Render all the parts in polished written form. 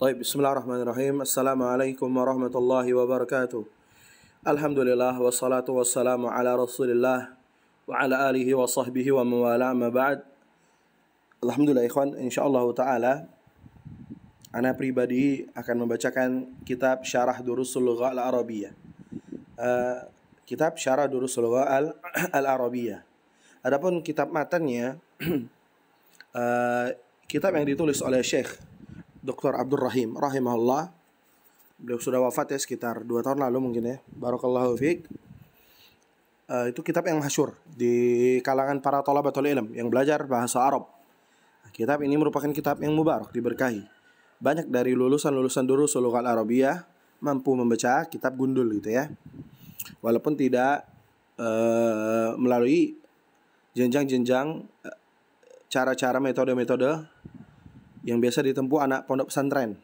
Baik, bismillahirrahmanirrahim. Assalamualaikum warahmatullahi wabarakatuh. Alhamdulillah wassalatu wassalamu ala Rasulillah wa ala alihi wa sahbihi wa mawala amma ba'd. Alhamdulillah ikhwan, insyaallah taala ana pribadi akan membacakan kitab Syarah Durusul Lugha Al-Arabiyyah. Kitab Syarah Durusul Lugha Al-Arabiyyah. Adapun kitab matannya kitab yang ditulis oleh Syekh Dr. Abdul Rahim rahimahullah. Beliau sudah wafat ya sekitar 2 tahun lalu mungkin ya. Barakallahu fiik. Itu kitab yang masyhur di kalangan para thalabatul ilm yang belajar bahasa Arab. Kitab ini merupakan kitab yang mubarak, diberkahi. Banyak dari lulusan-lulusan Durusul Lugha Al-Arabiyyah mampu membaca kitab gundul gitu ya. Walaupun tidak melalui jenjang-jenjang cara-cara metode-metode yang biasa ditempuh anak pondok pesantren.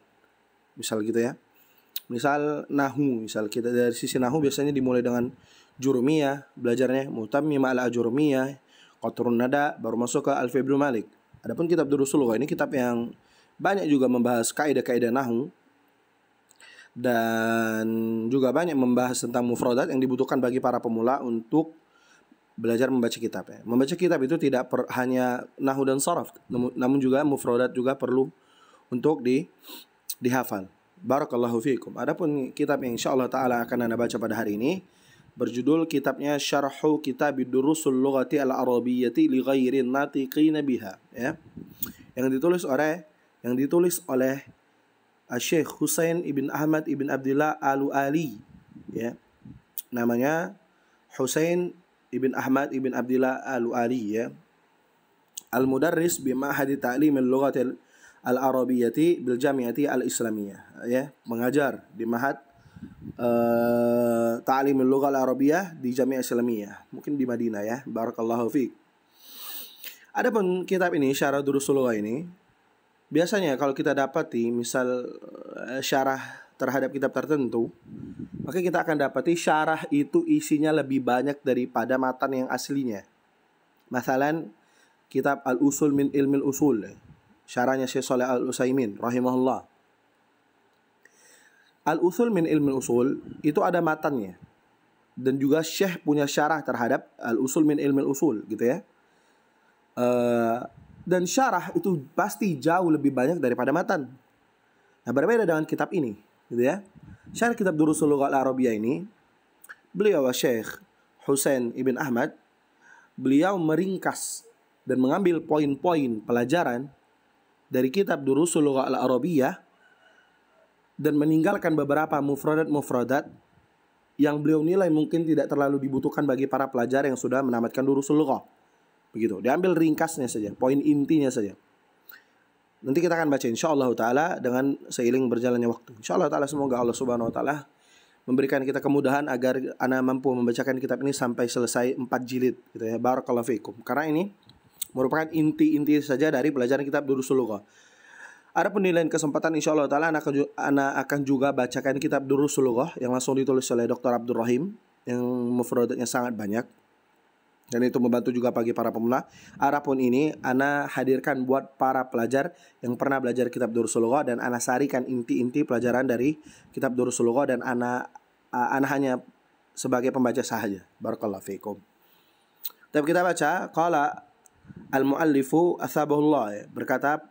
Misal gitu ya. Misal nahu, misal kita dari sisi nahu biasanya dimulai dengan jurumiyah, belajarnya mutammimah ala jurumiyah, qatrun nada, baru masuk ke Alfiya Ibnu Malik. Adapun kitab Durusul Lugha ini kitab yang banyak juga membahas kaidah-kaidah nahu dan juga banyak membahas tentang mufradat yang dibutuhkan bagi para pemula untuk belajar membaca kitab ya. Membaca kitab itu tidak hanya nahwu dan sharaf, namun juga mufradat juga perlu untuk dihafal. Barakallahu fiikum. Adapun kitab yang insyaallah taala akan Anda baca pada hari ini berjudul kitabnya Syarhu Kitab Durusul Lughati Al-Arabiyyati li Ghairin Natiqin Biha ya. Yang ditulis oleh Syekh Husain ibn Ahmad ibn Abdullah Al-Ali ya. Namanya Husain Ibn Ahmad Ibn Abdullah Al-Ali ya. Al-Mudarris bi Ma'had Ta'lim al-Lughati Al-Arabiyyati bil Jami'ati Al-Islamiyah ya, mengajar di Ma'had Ta'lim al-Lugha Al-Arabiyyah di Jami'ah Islamiyah, mungkin di Madinah ya. Barakallahu fiik. Adapun kitab ini Syarah Durusul Lugha ini biasanya kalau kita dapati misal syarah terhadap kitab tertentu, maka kita akan dapati syarah itu isinya lebih banyak daripada matan yang aslinya. Masalan, kitab Al-Usul min Ilmil Usul, syarahnya Syekh Shalih Al-Utsaimin rahimahullah. Al-Usul min Ilmil Usul itu ada matannya. Dan juga Syekh punya syarah terhadap Al-Usul min Ilmil Usul gitu ya. Dan syarah itu pasti jauh lebih banyak daripada matan. Nah, berbeda dengan kitab ini gitu ya. Syarah kitab Durusul Lugha Al-Arabiyyah ini, beliau Syekh Husain ibn Ahmad, beliau meringkas dan mengambil poin-poin pelajaran dari kitab Durusul Lugha Al-Arabiyyah dan meninggalkan beberapa mufradat-mufradat yang beliau nilai mungkin tidak terlalu dibutuhkan bagi para pelajar yang sudah menamatkan Durusul Lugha. Begitu, diambil ringkasnya saja, poin intinya saja. Nanti kita akan baca insyaallah taala dengan seiring berjalannya waktu. Insyaallah taala semoga Allah Subhanahu wa taala memberikan kita kemudahan agar ana mampu membacakan kitab ini sampai selesai 4 jilid gitu ya. Barakallahu fiikum. Karena ini merupakan inti-inti saja dari pelajaran kitab Durusul Lugha. Ada penilaian kesempatan insyaallah taala ana akan juga bacakan kitab Durusul Lugha yang langsung ditulis oleh Dr. Abdul Rahim yang mufradatnya sangat banyak. Dan itu membantu juga bagi para pemula. Adapun ini ana hadirkan buat para pelajar yang pernah belajar kitab Durusul Lugha dan ana sarikan inti-inti pelajaran dari kitab Durusul Lugha dan ana hanya sebagai pembaca sahaja. Barakallahu fiikum. Tapi kita baca qala al-muallifu atsabahullah, berkata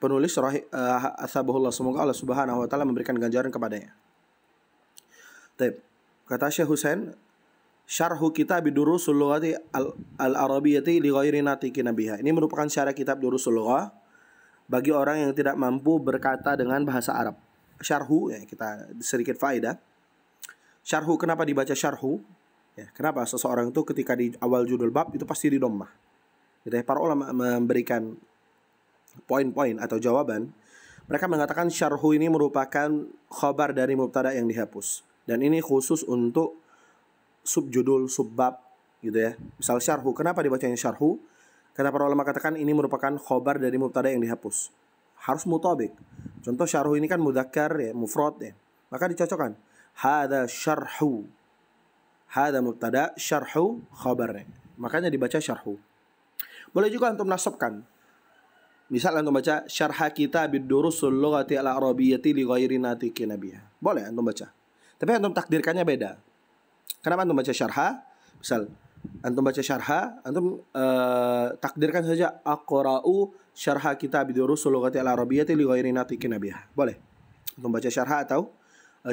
penulis atsabahullah, semoga Allah Subhanahu wa taala memberikan ganjaran kepadanya. Kata Syekh Husain, Syarhu Kitab Durusul Lughati Al-Arabiyyati li Ghairi Natiqin Biha. Ini merupakan syarah kitab Durusul Lugha bagi orang yang tidak mampu berkata dengan bahasa Arab. Syarhu ya, kita sedikit faedah. Syarhu, kenapa dibaca syarhu? Ya, kenapa seseorang itu ketika di awal judul bab itu pasti di dhammah. Gitu ya, para ulama memberikan poin-poin atau jawaban. Mereka mengatakan syarhu ini merupakan khabar dari mubtada yang dihapus. Dan ini khusus untuk subjudul, subbab gitu ya. Misal syarhu, kenapa dibacanya syarhu? Kata para ulama katakan ini merupakan khobar dari mubtada yang dihapus. Harus mutabik. Contoh syarhu ini kan mudzakkar ya, mufrad ya. Maka dicocokkan. Hadza syarhu. Hadza mubtada, syarhu khabarnya. Makanya dibaca syarhu. Boleh juga antum nasabkan Misal antum baca syarha kitabid durusul lughati al-arabiyyati li ghairi natiqin biha. Boleh antum baca. Tapi antum takdirkannya beda. Kenapa antum baca syarha? Misal antum baca syarha, antum takdirkan saja aqra'u syarha kitabid durusul lughati al-arabiyyati li ghairi natiqin biha. Boleh. Antum baca syarha atau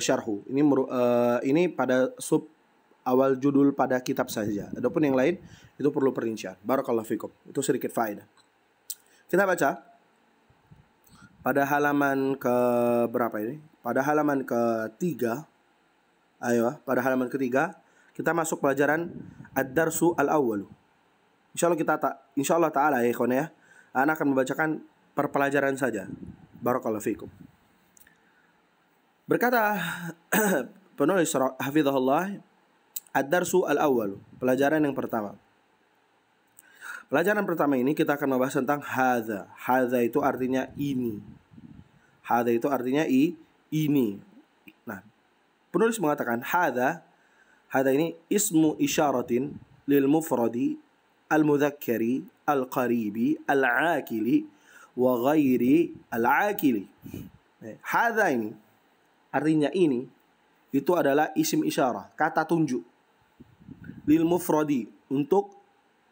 syarhu. Ini pada sub awal judul pada kitab saja. Adapun yang lain itu perlu perincian. Barakallahu fikum. Itu sedikit faedah. Kita baca pada halaman ke berapa ini? Pada halaman ketiga. Ayo, pada halaman ketiga kita masuk pelajaran ad-darsu al-awwal. Insyaallah taala ya ikhwan ya. Ana akan membacakan per pelajaran saja. Barakallahu fikum. Berkata penulis hafizahullah, ad-darsu al-awwal, pelajaran yang pertama. Pelajaran pertama ini kita akan membahas tentang hadza. Hadza itu artinya ini. Hadza itu artinya ini. Nah, penulis mengatakan hadza ini ismu isyaratin lil mufradi al-mudzakkari al-qaribi al-akili wa ghairi al-akili. Hadza ini artinya ini itu adalah isim isyarah, kata tunjuk. Lil mufradi, untuk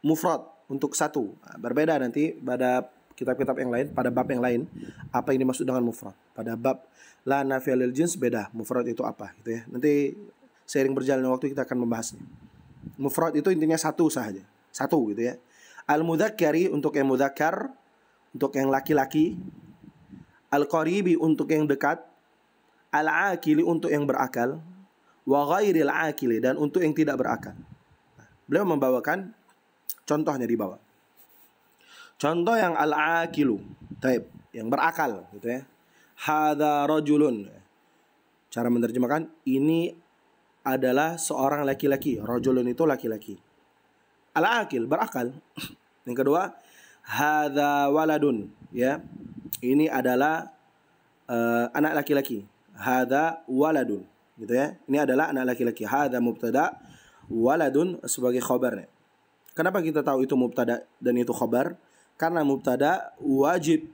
mufrad, untuk satu. Nah, berbeda nanti pada kitab-kitab yang lain, pada bab yang lain, apa yang dimaksud dengan mufrad. Pada bab la nafiyah lil jins beda, mufrad itu apa gitu ya. Nanti seiring berjalannya waktu kita akan membahasnya. Mufrad itu intinya satu saja, satu gitu ya. Al mudzakkari untuk yang mudzakkar, untuk yang laki-laki. Al qaribi untuk yang dekat. Al akili untuk yang berakal. Wa ghairil akili, dan untuk yang tidak berakal. Nah, beliau membawakan contohnya di bawah. Contoh yang al-aqilu, taib, yang berakal gitu ya. Hadza rajulun. Cara menerjemahkan, ini adalah seorang laki-laki. Rajulun itu laki-laki. Al-aqil, berakal. Yang kedua, hadza waladun, ya. Ini adalah anak laki-laki. Hadza waladun, gitu ya. Ini adalah anak laki-laki. Hadza mubtada, waladun sebagai khabarnya. Kenapa kita tahu itu mubtada dan itu khabar? Karena mubtada wajib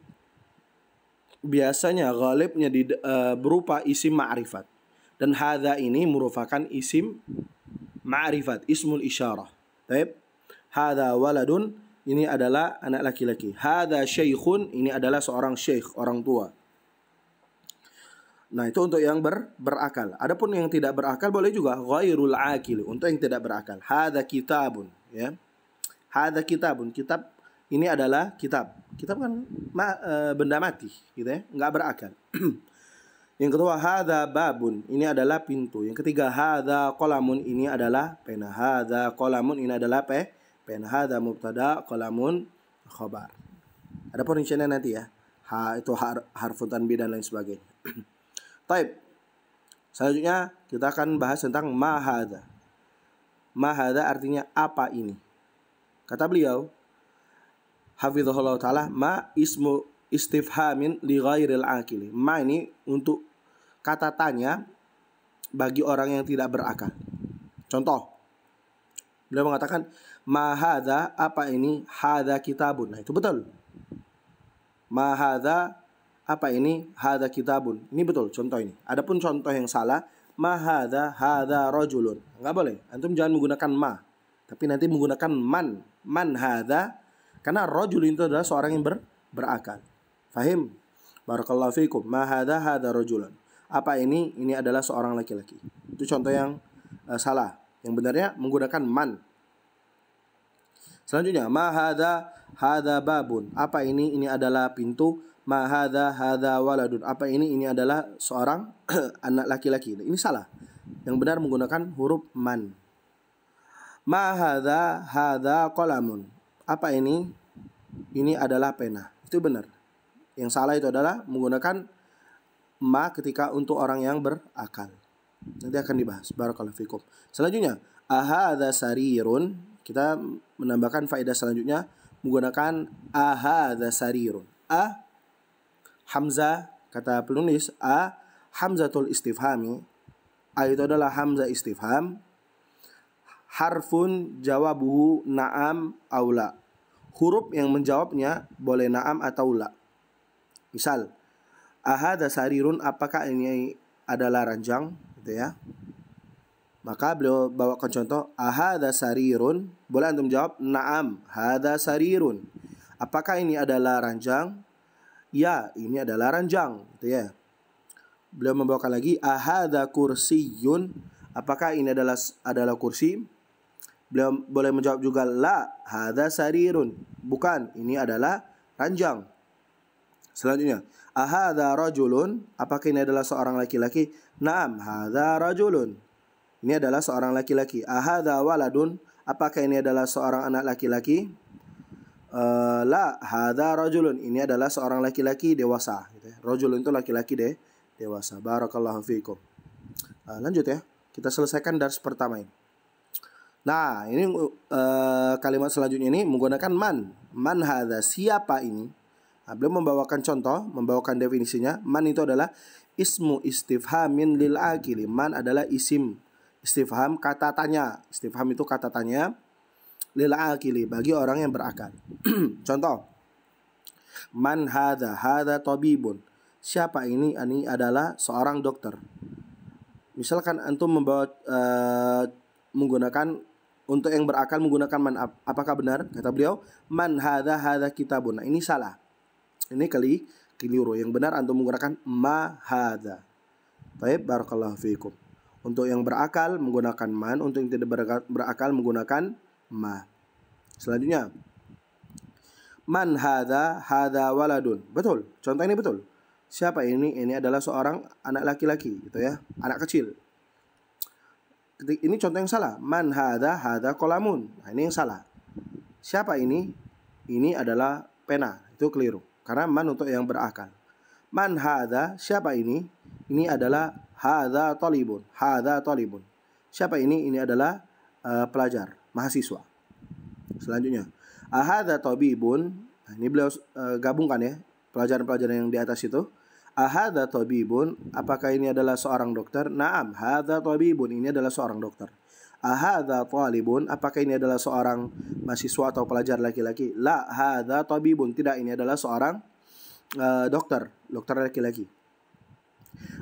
biasanya ghalibnya berupa isim ma'rifat. Dan hadza ini merupakan isim ma'rifat, ismul isyarah. Baik. Hadza waladun, ini adalah anak laki-laki. Hadza syaikhun, ini adalah seorang syekh, orang tua. Nah, itu untuk yang berakal. Adapun yang tidak berakal boleh juga ghairul akil, untuk yang tidak berakal. Hadza kitabun, ya. Hadza kitabun, kitab ini adalah kitab. Kitab kan benda mati, gitu ya, enggak berakal. Yang kedua, hadza babun, ini adalah pintu. Yang ketiga, hadza qalamun, ini adalah pena. Hadza qalamun, ini adalah pena. Hadza mubtada, qalamun khabar. Ada perinciannya nanti ya. Itu harfun tanbih dan lain sebagainya. Taib. Selanjutnya kita akan bahas tentang ma hadza. Ma hadza artinya apa ini? Kata beliau, hafizahullah ta'ala, ma ismu istifhamin li ghairil akili. Ma ini untuk kata tanya bagi orang yang tidak berakal. Contoh, beliau mengatakan, ma hadza, apa ini? Hadza kitabun. Nah, itu betul. Ma hadza, apa ini? Hadza kitabun. Ini betul contoh ini. Adapun contoh yang salah, ma hadza, hadza rajulun. Enggak boleh. Antum jangan menggunakan ma, tapi nanti menggunakan man. Man hadza, karena rajul itu adalah seorang yang berakal. Fahim? Barakallahu fikum. Ma hadza, hadza rajulun. Apa ini? Ini adalah seorang laki-laki. Itu contoh yang salah. Yang benarnya menggunakan man. Selanjutnya, ma hadza, hadza babun. Apa ini? Ini adalah pintu. Ma hadza, hadza waladun. Apa ini? Ini adalah seorang anak laki-laki. Ini salah. Yang benar menggunakan huruf man. Ma hadza, hadza qalamun. Apa ini? Ini adalah pena. Itu benar. Yang salah itu adalah menggunakan ma ketika untuk orang yang berakal. Nanti akan dibahas. Barakallahu fikum. Selanjutnya, ahadza sarirun. Kita menambahkan faedah selanjutnya menggunakan ahadza sarirun. Hamzah, kata penulis, hamzatul istifhami. Itu adalah hamzah istifham. Harfun jawabuhu na'am aula. huruf yang menjawabnya boleh na'am atau la. Misal, ahada sarirun, apakah ini adalah ranjang, gitu ya. Maka beliau bawakan contoh, ahada sarirun, boleh antum jawab na'am, hada sarirun. Apakah ini adalah ranjang? Ya, ini adalah ranjang, gitu ya. Beliau membawakan lagi, ahada kursiyun, apakah ini adalah kursi? Beliau boleh menjawab juga, la, hada sarirun, bukan, ini adalah ranjang. Selanjutnya, ahada rajulun, apakah ini adalah seorang laki-laki? Naam, hada rajulun, ini adalah seorang laki-laki. Ahada waladun, apakah ini adalah seorang anak laki-laki? La, hada rajulun, ini adalah seorang laki-laki dewasa, gitu ya. Rajulun itu laki-laki dewasa. Barakallahu fiikum. Lanjut ya, kita selesaikan dars pertama ini. Nah, ini kalimat selanjutnya ini menggunakan man. Man hada, siapa ini? Nah, beliau membawakan contoh, membawakan definisinya. Man itu adalah ismu istifhamin lil akili. Man adalah isim istifham, kata tanya. Istifham itu kata tanya lil akili, bagi orang yang berakal. Contoh, man hadza, hadza tabibun, siapa ini? Ini adalah seorang dokter. Misalkan antum membawa menggunakan, untuk yang berakal menggunakan man, apakah benar? Kata beliau, man hadza, hadza kitabun. Nah, ini salah, ini keliru. Yang benar antum menggunakan ma hadza. Baik, barakallahu fiikum. Untuk yang berakal menggunakan man, untuk yang tidak berakal menggunakan ma. Selanjutnya, man hadza, hadza waladun. Betul, contoh ini betul. Siapa ini? Ini adalah seorang anak laki-laki, gitu ya, anak kecil. Ini contoh yang salah. Man hadza, hadza qalamun. Nah, ini yang salah. Siapa ini? Ini adalah pena. Itu keliru, karena man untuk yang berakal. Man hadza, siapa ini? Ini adalah hadza talibun. Hadza talibun. Siapa ini? Ini adalah pelajar, mahasiswa. Selanjutnya, ahadza tabibun. Nah, ini beliau gabungkan ya pelajaran-pelajaran yang di atas itu. Ahadza tabibun, apakah ini adalah seorang dokter? Naam, hadza tabibun, ini adalah seorang dokter. Ahadza talibun, apakah ini adalah seorang mahasiswa atau pelajar laki-laki? La, hadza tabibun, tidak, ini adalah seorang dokter laki-laki.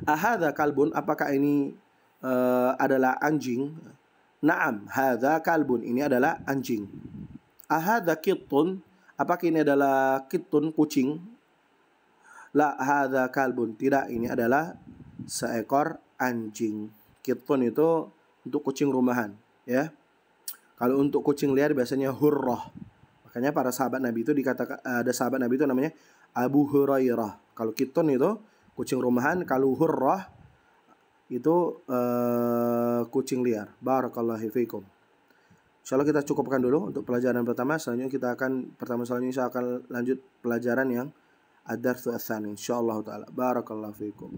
Ahadza kalbun, apakah ini adalah anjing? Naam, hadza kalbun, ini adalah anjing. Ahadza kittun, apakah ini adalah kittun, kucing? La, hadza kalbun, tidak, ini adalah seekor anjing. Kittun itu untuk kucing rumahan, ya. Kalau untuk kucing liar biasanya hurrah. Makanya para sahabat Nabi itu dikatakan, ada sahabat Nabi itu namanya Abu Hurairah. Kalau kittun itu kucing rumahan, kalau hurrah itu kucing liar. Barakallahu fiikum. Insyaallah kita cukupkan dulu untuk pelajaran pertama. Selanjutnya kita akan saya akan lanjut pelajaran yang ad-darsu ats-tsani insyaallah taala. Barakallahu fiikum.